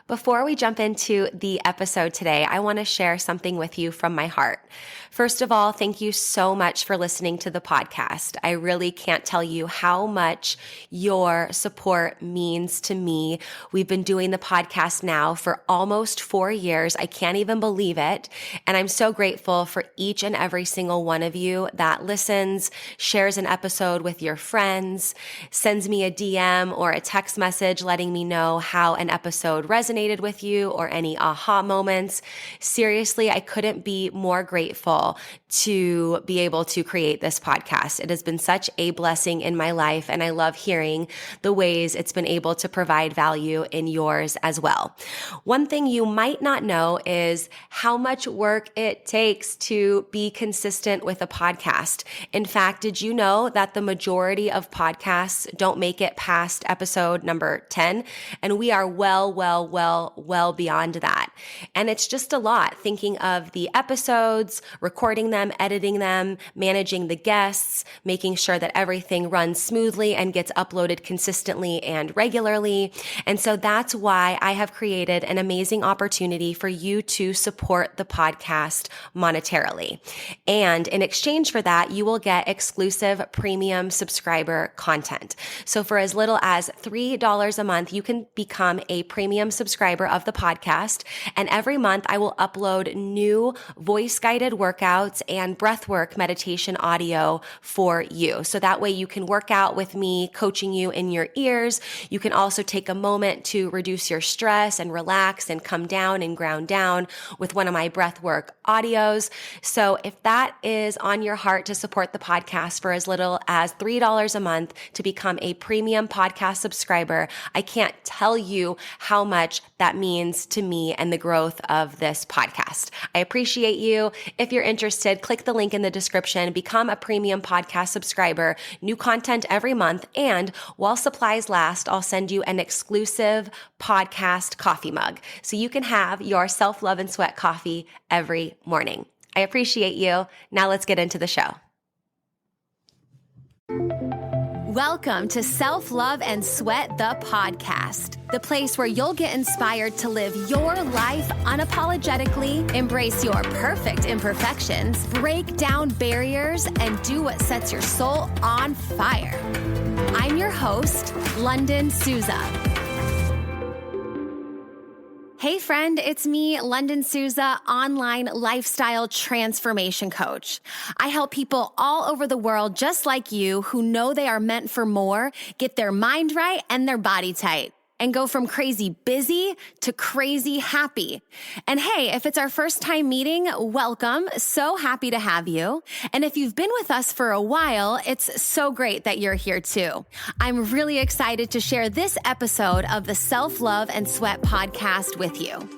Before we jump into the episode today, I want to share something with you from my heart. First of all, thank you so much for listening to the podcast. I really can't tell you how much your support means to me. We've been doing the podcast now for almost 4 years. I can't even believe it. And I'm so grateful for each and every single one of you that listens, shares an episode with your friends, sends me a DM or a text message letting me know how an episode resonated with you or any aha moments. Seriously, I couldn't be more grateful to be able to create this podcast. It has been such a blessing in my life, and I love hearing the ways it's been able to provide value in yours as well. One thing you might not know is how much work it takes to be consistent with a podcast. In fact, did you know that the majority of podcasts don't make it past episode number 10? And we are well beyond that. And it's just a lot thinking of the episodes, recording them, editing them, managing the guests, making sure that everything runs smoothly and gets uploaded consistently and regularly. And so that's why I have created an amazing opportunity for you to support the podcast monetarily. And in exchange for that, you will get exclusive premium subscriber content. So for as little as $3 a month, you can become a premium subscriber of the podcast. And every month I will upload new voice-guided workouts and breathwork meditation audio for you. So that way you can work out with me, coaching you in your ears. You can also take a moment to reduce your stress and relax and come down and ground down with one of my breathwork audios. So if that is on your heart to support the podcast for as little as $3 a month to become a premium podcast subscriber, I can't tell you how much that means to me and the growth of this podcast. I appreciate you. If you're interested, click the link in the description, become a premium podcast subscriber, new content every month, and while supplies last, I'll send you an exclusive podcast coffee mug so you can have your self-love and sweat coffee every morning. I appreciate you. Now let's get into the show. Welcome to Self-Love and Sweat, the podcast, the place where you'll get inspired to live your life unapologetically, embrace your perfect imperfections, break down barriers, and do what sets your soul on fire. I'm your host, Lunden Souza. Hey friend, it's me, Lunden Souza, online lifestyle transformation coach. I help people all over the world just like you who know they are meant for more, get their mind right and their body tight, and go from crazy busy to crazy happy. And hey, if it's our first time meeting, welcome. So happy to have you. And if you've been with us for a while, it's so great that you're here too. I'm really excited to share this episode of the Self-Love and Sweat podcast with you.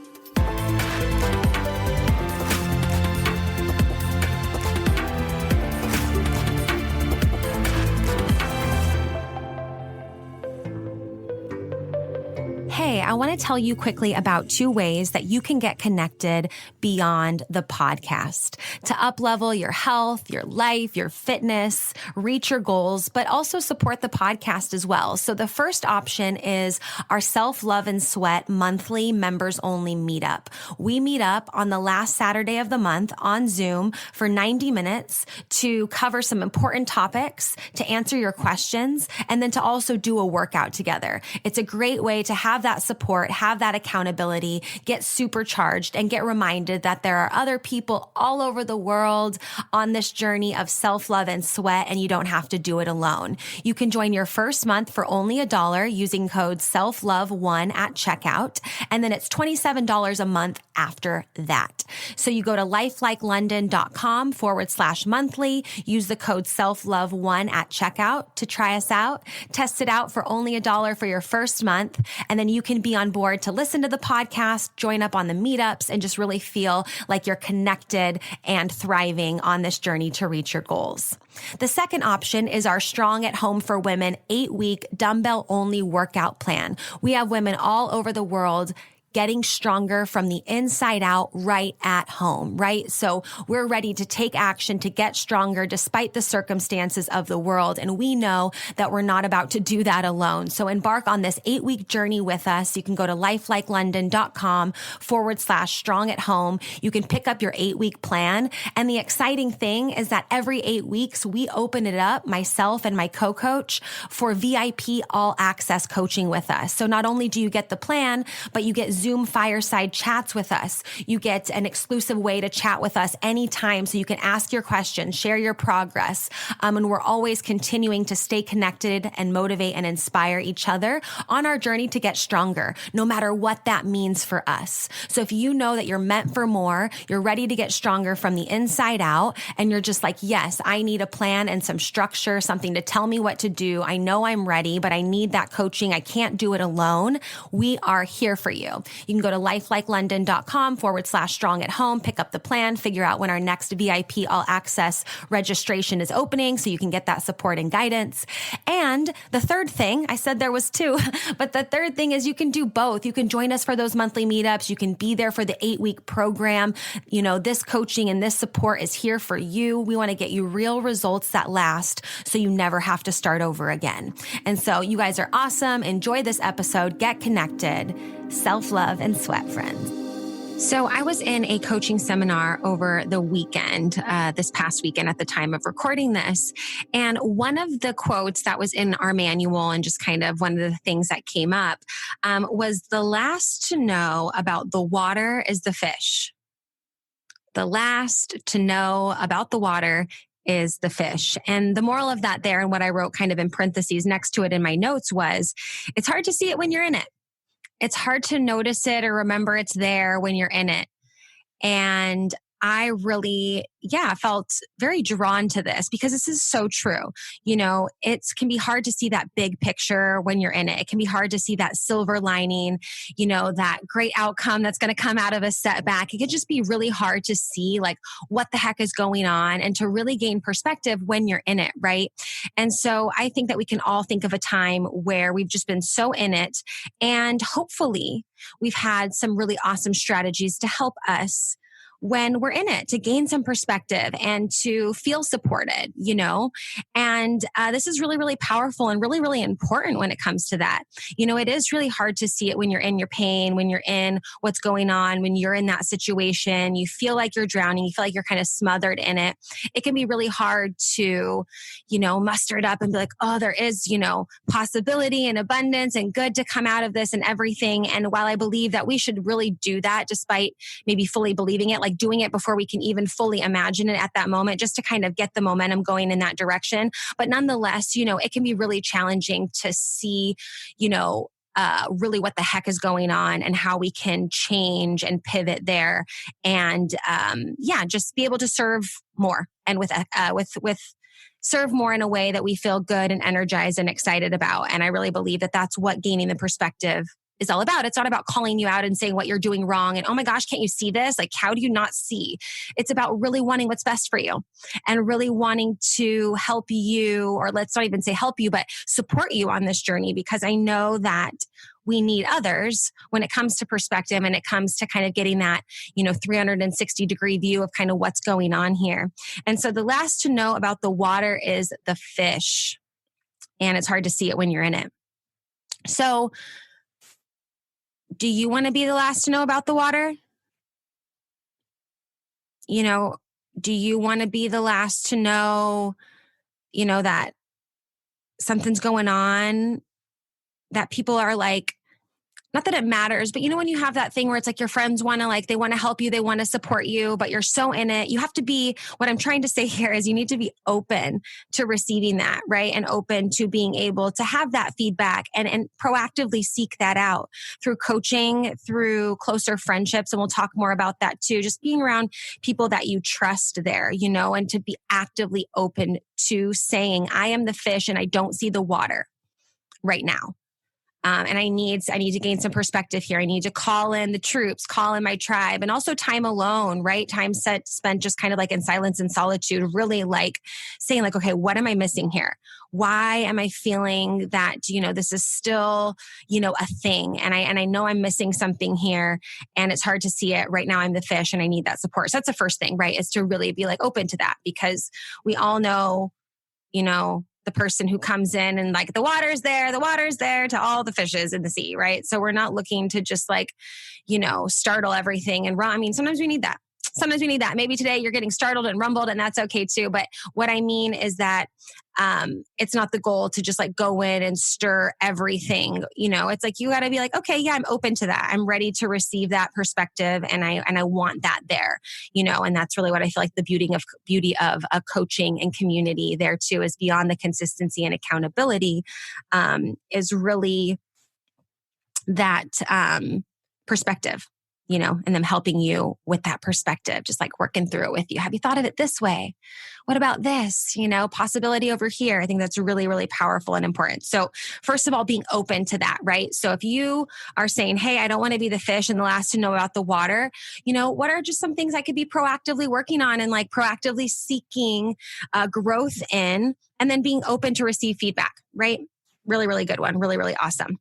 Hey, I want to tell you quickly about 2 ways that you can get connected beyond the podcast to uplevel your health, your life, your fitness, reach your goals, but also support the podcast as well. So the first option is our Self-Love and Sweat monthly members only meetup. We meet up on the last Saturday of the month on Zoom for 90 minutes to cover some important topics, to answer your questions, and then to also do a workout together. It's a great way to have that support, have that accountability, get supercharged, and get reminded that there are other people all over the world on this journey of self-love and sweat, and you don't have to do it alone. You can join your first month for only $1 using code SELFLOVE1 at checkout, and then it's $27 a month after that. So you go to lifelikeLondon.com/monthly, use the code SELFLOVE1 at checkout to try us out, test it out for only $1 for your first month, and then you can be on board to listen to the podcast, join up on the meetups, and just really feel like you're connected and thriving on this journey to reach your goals. The second option is our Strong at Home for Women 8-week dumbbell-only workout plan. We have women all over the world getting stronger from the inside out right at home, right? So we're ready to take action to get stronger despite the circumstances of the world. And we know that we're not about to do that alone. So embark on this 8-week journey with us. You can go to lifelikeLondon.com/strong at home. You can pick up your 8-week plan. And the exciting thing is that every 8 weeks, we open it up, myself and my co-coach, for VIP all access coaching with us. So not only do you get the plan, but you get Zoom fireside chats with us. You get an exclusive way to chat with us anytime so you can ask your questions, share your progress. And we're always continuing to stay connected and motivate and inspire each other on our journey to get stronger, no matter what that means for us. So if you know that you're meant for more, you're ready to get stronger from the inside out, and you're just like, yes, I need a plan and some structure, something to tell me what to do. I know I'm ready, but I need that coaching. I can't do it alone. We are here for you. You can go to lifelikeLondon.com/strong at home, pick up the plan, figure out when our next VIP all access registration is opening so you can get that support and guidance. And the third thing, I said there was two, but the third thing is you can do both. You can join us for those monthly meetups. You can be there for the 8-week program. You know, this coaching and this support is here for you. We want to get you real results that last so you never have to start over again. And so you guys are awesome. Enjoy this episode. Get connected. Self-love and sweat, friends. So I was in a coaching seminar over the weekend, this past weekend at the time of recording this. And one of the quotes that was in our manual and just kind of one of the things that came up was, the last to know about the water is the fish. The last to know about the water is the fish. And the moral of that there, and what I wrote kind of in parentheses next to it in my notes, was it's hard to see it when you're in it. It's hard to notice it or remember it's there when you're in it. And I really, felt very drawn to this because this is so true. You know, it can be hard to see that big picture when you're in it. It can be hard to see that silver lining, you know, that great outcome that's going to come out of a setback. It can just be really hard to see like what the heck is going on and to really gain perspective when you're in it, right? And so I think that we can all think of a time where we've just been so in it, and hopefully we've had some really awesome strategies to help us when we're in it, to gain some perspective and to feel supported, you know? And this is really, really powerful and really, really important when it comes to that. You know, it is really hard to see it when you're in your pain, when you're in what's going on, when you're in that situation, you feel like you're drowning, you feel like you're kind of smothered in it. It can be really hard to, you know, muster it up and be like, oh, there is, you know, possibility and abundance and good to come out of this and everything. And while I believe that we should really do that, despite maybe fully believing it, like doing it before we can even fully imagine it at that moment, just to kind of get the momentum going in that direction. But nonetheless, you know, it can be really challenging to see, you know, really what the heck is going on and how we can change and pivot there. And just be able to serve more and with serve more in a way that we feel good and energized and excited about. And I really believe that that's what gaining the perspective is all about. It's not about calling you out and saying what you're doing wrong and, oh my gosh, can't you see this? Like, how do you not see? It's about really wanting what's best for you and really wanting to help you, or let's not even say help you, but support you on this journey, because I know that we need others when it comes to perspective and it comes to kind of getting that, you know, 360-degree view of kind of what's going on here. And so the last to know about the water is the fish, and it's hard to see it when you're in it. So do you want to be the last to know about the water? You know, do you want to be the last to know, you know, that something's going on, that people are like, not that it matters, but you know, when you have that thing where it's like your friends want to, like, they want to help you, they want to support you, but you're so in it. You have to be, what I'm trying to say here is you need to be open to receiving that, right? And open to being able to have that feedback and proactively seek that out through coaching, through closer friendships. And we'll talk more about that too. Just being around people that you trust there, you know, and to be actively open to saying, I am the fish and I don't see the water right now. And I need to gain some perspective here. I need to call in the troops, call in my tribe, and also time alone, right? Time spent just kind of like in silence and solitude, really like saying like, okay, what am I missing here? Why am I feeling that, this is still, a thing? And I know I'm missing something here and it's hard to see it right now. I'm the fish and I need that support. So that's the first thing, right? Is to really be like open to that, because we all know, the person who comes in and like the water's there to all the fishes in the sea, right? So we're not looking to just like, startle everything and run. I mean, sometimes we need that. Maybe today you're getting startled and rumbled, and that's okay too. But what I mean is that it's not the goal to just like go in and stir everything. It's like you got to be like, okay, yeah, I'm open to that. I'm ready to receive that perspective, and I want that there. And that's really what I feel like the beauty of a coaching and community there too is beyond the consistency and accountability, is really that perspective. And them helping you with that perspective, just like working through it with you. Have you thought of it this way? What about this? Possibility over here. I think that's really, really powerful and important. So first of all, being open to that, right? So if you are saying, hey, I don't want to be the fish and the last to know about the water, what are just some things I could be proactively working on and like proactively seeking growth in, and then being open to receive feedback, right? Really, really good one. Really, really awesome.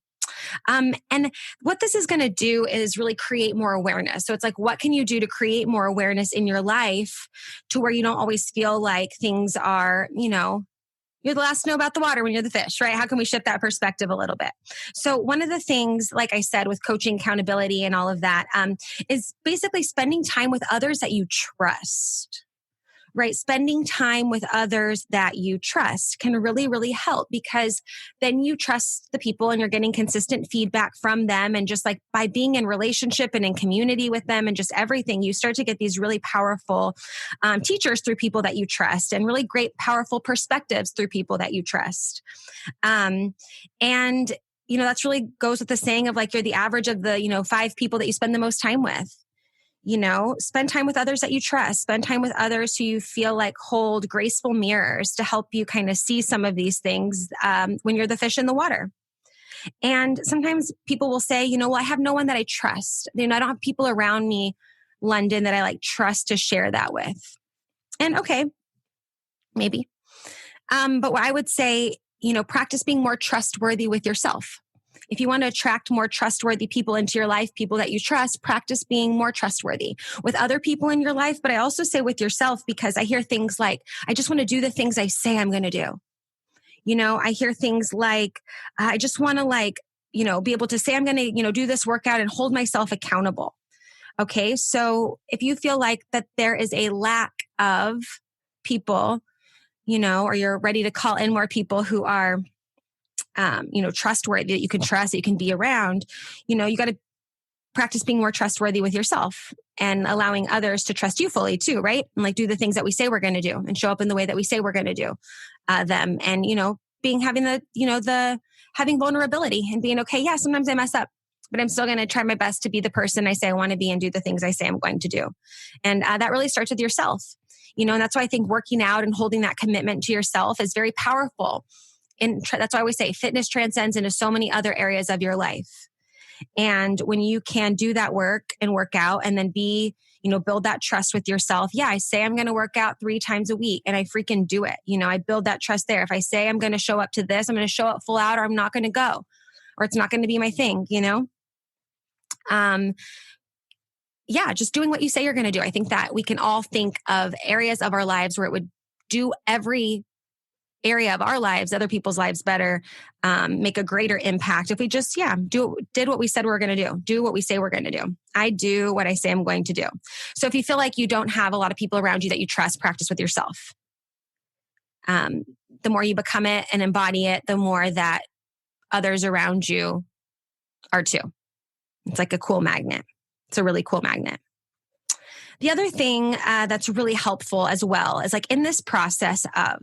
And what this is going to do is really create more awareness. So it's like, what can you do to create more awareness in your life to where you don't always feel like things are, you're the last to know about the water when you're the fish, right? How can we shift that perspective a little bit? So one of the things, like I said, with coaching, accountability and all of that, is basically spending time with others that you trust. Right? Spending time with others that you trust can really, really help, because then you trust the people and you're getting consistent feedback from them. And just like by being in relationship and in community with them and just everything, you start to get these really powerful teachers through people that you trust, and really great, powerful perspectives through people that you trust. And that's really goes with the saying of like, you're the average of the, 5 people that you spend the most time with. Spend time with others that you trust, spend time with others who you feel like hold graceful mirrors to help you kind of see some of these things when you're the fish in the water. And sometimes people will say, well, I have no one that I trust. I don't have people around me, Lunden, that I like trust to share that with. And okay, maybe. But what I would say, practice being more trustworthy with yourself. If you want to attract more trustworthy people into your life, people that you trust, practice being more trustworthy with other people in your life. But I also say with yourself, because I hear things like, I just want to do the things I say I'm going to do. I hear things like, I just want to be able to say I'm going to, do this workout and hold myself accountable. Okay. So if you feel like that there is a lack of people, or you're ready to call in more people who are trustworthy, that you can trust, that you can be around, you got to practice being more trustworthy with yourself and allowing others to trust you fully too, right? And like do the things that we say we're going to do and show up in the way that we say we're going to do them. And, having vulnerability and being okay. Yeah, sometimes I mess up, but I'm still going to try my best to be the person I say I want to be and do the things I say I'm going to do. And that really starts with yourself, and that's why I think working out and holding that commitment to yourself is very powerful. And that's why I always say fitness transcends into so many other areas of your life. And when you can do that work and work out and then build that trust with yourself. Yeah, I say I'm going to work out 3 times a week and I freaking do it. I build that trust there. If I say I'm going to show up to this, I'm going to show up full out, or I'm not going to go, or it's not going to be my thing, just doing what you say you're going to do. I think that we can all think of areas of our lives where it would do every area of our lives, other people's lives better, make a greater impact if we just, did what we said we were going to do what we say we're going to do. I do what I say I'm going to do. So if you feel like you don't have a lot of people around you that you trust, practice with yourself. The more you become it and embody it, the more that others around you are too. It's like a cool magnet. It's a really cool magnet. The other thing that's really helpful as well is like in this process of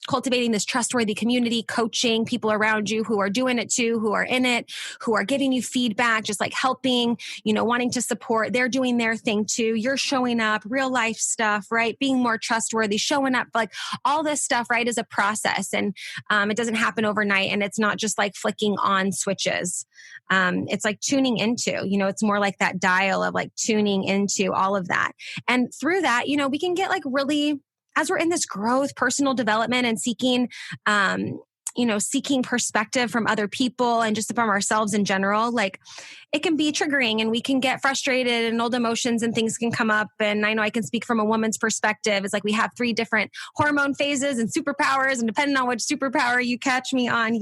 cultivating this trustworthy community, coaching people around you who are doing it too, who are in it, who are giving you feedback, just like helping, wanting to support. They're doing their thing too. You're showing up, real life stuff, right? Being more trustworthy, showing up, like all this stuff, right, is a process. And it doesn't happen overnight. And it's not just like flicking on switches. It's like tuning into, it's more like that dial of like tuning into all of that. And through that, we can get like really, as we're in this growth, personal development, and seeking, seeking perspective from other people and just from ourselves in general, like it can be triggering and we can get frustrated and old emotions and things can come up. And I know I can speak from a woman's perspective. It's like we have 3 different hormone phases and superpowers. And depending on which superpower you catch me on,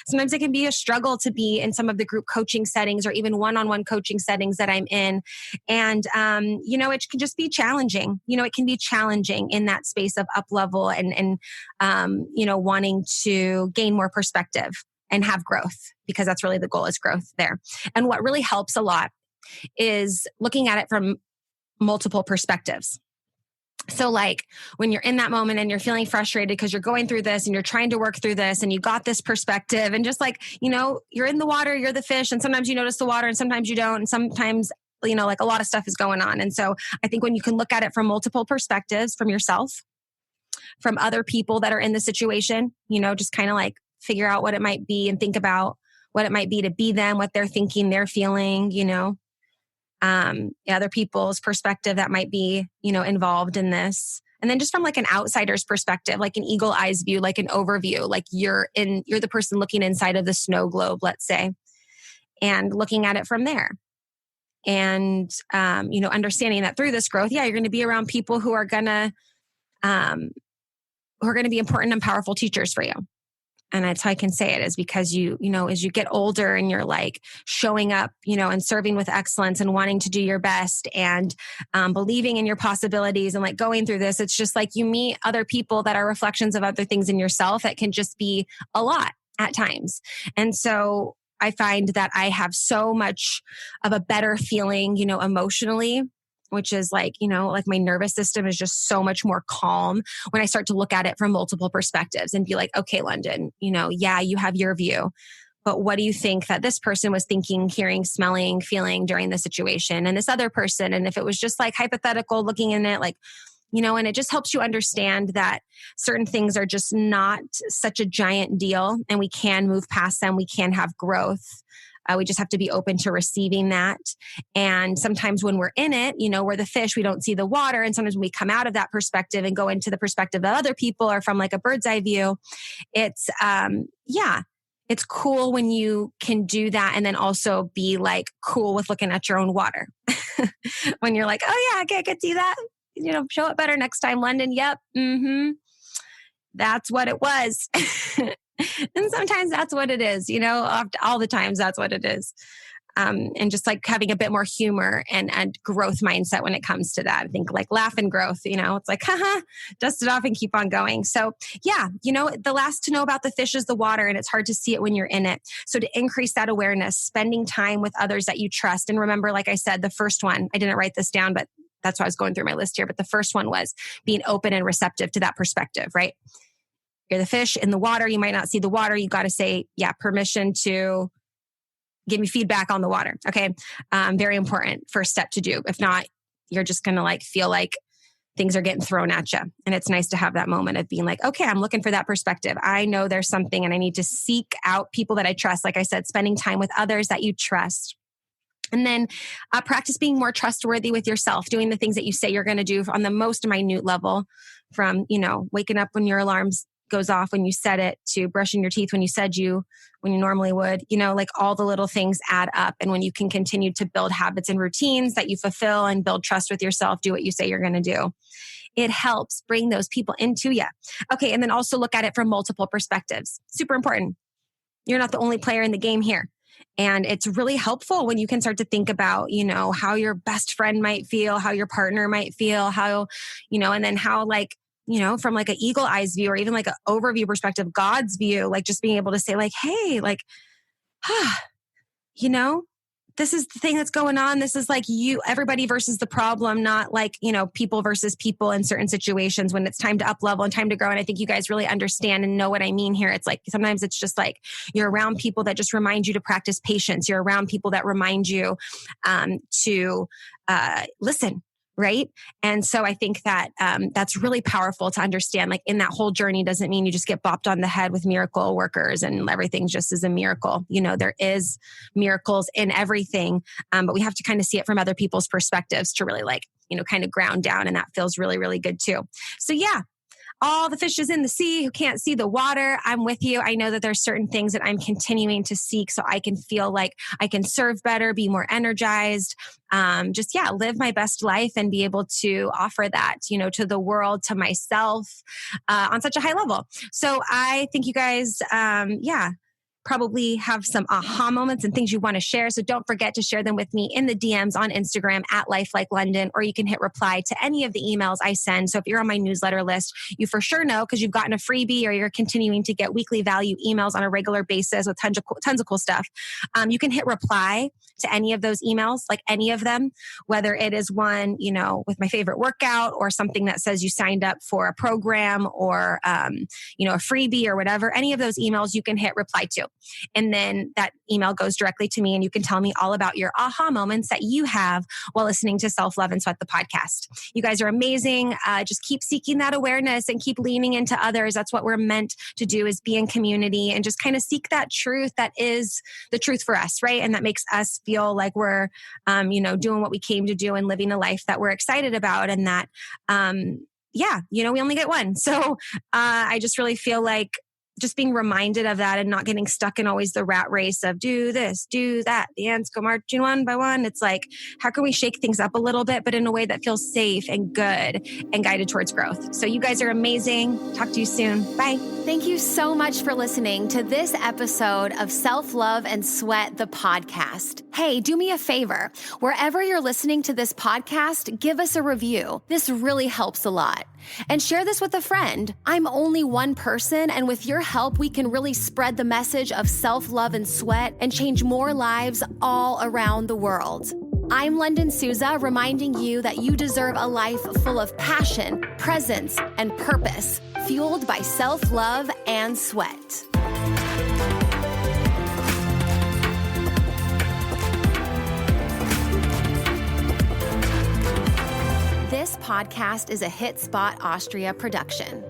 sometimes it can be a struggle to be in some of the group coaching settings or even one-on-one coaching settings that I'm in. And, it can just be challenging. It can be challenging in that space of up level and wanting to gain more perspective and have growth, because that's really the goal, is growth there. And what really helps a lot is looking at it from multiple perspectives. So like when you're in that moment and you're feeling frustrated because you're going through this and you're trying to work through this and you got this perspective and just like, you're in the water, you're the fish, and sometimes you notice the water and sometimes you don't. And sometimes, like a lot of stuff is going on. And so I think when you can look at it from multiple perspectives, from yourself, from other people that are in the situation, just kind of like figure out what it might be and think about what it might be to be them, what they're thinking, they're feeling, other people's perspective that might be, involved in this. And then just from like an outsider's perspective, like an eagle eyes view, like an overview, like you're the person looking inside of the snow globe, let's say, and looking at it from there. And, understanding that through this growth, you're going to be around people who are going to be important and powerful teachers for you. And that's how I can say it, is because as you get older and you're like showing up, and serving with excellence and wanting to do your best and believing in your possibilities and like going through this, it's just like you meet other people that are reflections of other things in yourself that can just be a lot at times. And so I find that I have so much of a better feeling, emotionally, which is like, like my nervous system is just so much more calm when I start to look at it from multiple perspectives and be like, okay, Lunden, you have your view, but what do you think that this person was thinking, hearing, smelling, feeling during the situation, and this other person? And if it was just like hypothetical looking in it, like, and it just helps you understand that certain things are just not such a giant deal and we can move past them. We can have growth. We just have to be open to receiving that. And sometimes when we're in it, we're the fish, we don't see the water. And sometimes when we come out of that perspective and go into the perspective of other people or from like a bird's eye view, it's, it's cool when you can do that. And then also be like cool with looking at your own water. When you're like, oh yeah, okay, I could see that. Show up better next time, Lunden. Yep. Mm-hmm. That's what it was. And sometimes that's what it is, all the times that's what it is. And just like having a bit more humor and growth mindset when it comes to that. I think like laugh and growth, it's like, dust it off and keep on going. So the last to know about the fish is the water, and it's hard to see it when you're in it. So to increase that awareness, spending time with others that you trust. And remember, like I said, the first one, I didn't write this down, but that's why I was going through my list here. But the first one was being open and receptive to that perspective, right? You're the fish in the water. You might not see the water. You got to say, permission to give me feedback on the water. Okay. Very important first step to do. If not, you're just going to like feel like things are getting thrown at you. And it's nice to have that moment of being like, okay, I'm looking for that perspective. I know there's something and I need to seek out people that I trust. Like I said, spending time with others that you trust. And then practice being more trustworthy with yourself, doing the things that you say you're going to do on the most minute level, from, waking up when your alarms goes off when you said it, to brushing your teeth when you normally would, like all the little things add up. And when you can continue to build habits and routines that you fulfill and build trust with yourself, do what you say you're going to do. It helps bring those people into you. Okay. And then also look at it from multiple perspectives. Super important. You're not the only player in the game here. And it's really helpful when you can start to think about, how your best friend might feel, how your partner might feel, how, and then how like, from like an eagle eyes view or even like an overview perspective, God's view, like just being able to say like, hey, like, this is the thing that's going on. This is like everybody versus the problem, not like, people versus people in certain situations when it's time to up level and time to grow. And I think you guys really understand and know what I mean here. It's like, sometimes it's just like you're around people that just remind you to practice patience. You're around people that remind you to listen. Right. And so I think that that's really powerful to understand. Like in that whole journey doesn't mean you just get bopped on the head with miracle workers and everything just is a miracle. There is miracles in everything, but we have to kind of see it from other people's perspectives to really kind of ground down. And that feels really, really good too. So yeah. All the fishes in the sea who can't see the water, I'm with you. I know that there's certain things that I'm continuing to seek so I can feel like I can serve better, be more energized, live my best life and be able to offer that, to the world, to myself, on such a high level. So I think you guys, probably have some aha moments and things you want to share. So don't forget to share them with me in the DMs on Instagram at LifeLikeLondon, or you can hit reply to any of the emails I send. So if you're on my newsletter list, you for sure know because you've gotten a freebie or you're continuing to get weekly value emails on a regular basis with tons of cool stuff. You can hit reply to any of those emails, like any of them, whether it is one, with my favorite workout or something that says you signed up for a program or, a freebie or whatever, any of those emails you can hit reply to. And then that email goes directly to me and you can tell me all about your aha moments that you have while listening to Self Love and Sweat the podcast. You guys are amazing. Just keep seeking that awareness and keep leaning into others. That's what we're meant to do, is be in community and just kind of seek that truth that is the truth for us, right? And that makes us feel like we're, doing what we came to do and living a life that we're excited about. And that, we only get one. So I just really feel like just being reminded of that and not getting stuck in always the rat race of do this, do that. The ants go marching one by one. It's like, how can we shake things up a little bit, but in a way that feels safe and good and guided towards growth? So you guys are amazing. Talk to you soon. Bye. Thank you so much for listening to this episode of Self Love and Sweat, the podcast. Hey, do me a favor. Wherever you're listening to this podcast, give us a review. This really helps a lot. And share this with a friend. I'm only one person, and with your help, we can really spread the message of self-love and sweat and change more lives all around the world. I'm Lunden Souza, reminding you that you deserve a life full of passion, presence, and purpose, fueled by self-love and sweat. This podcast is a Hit Spot Austria production.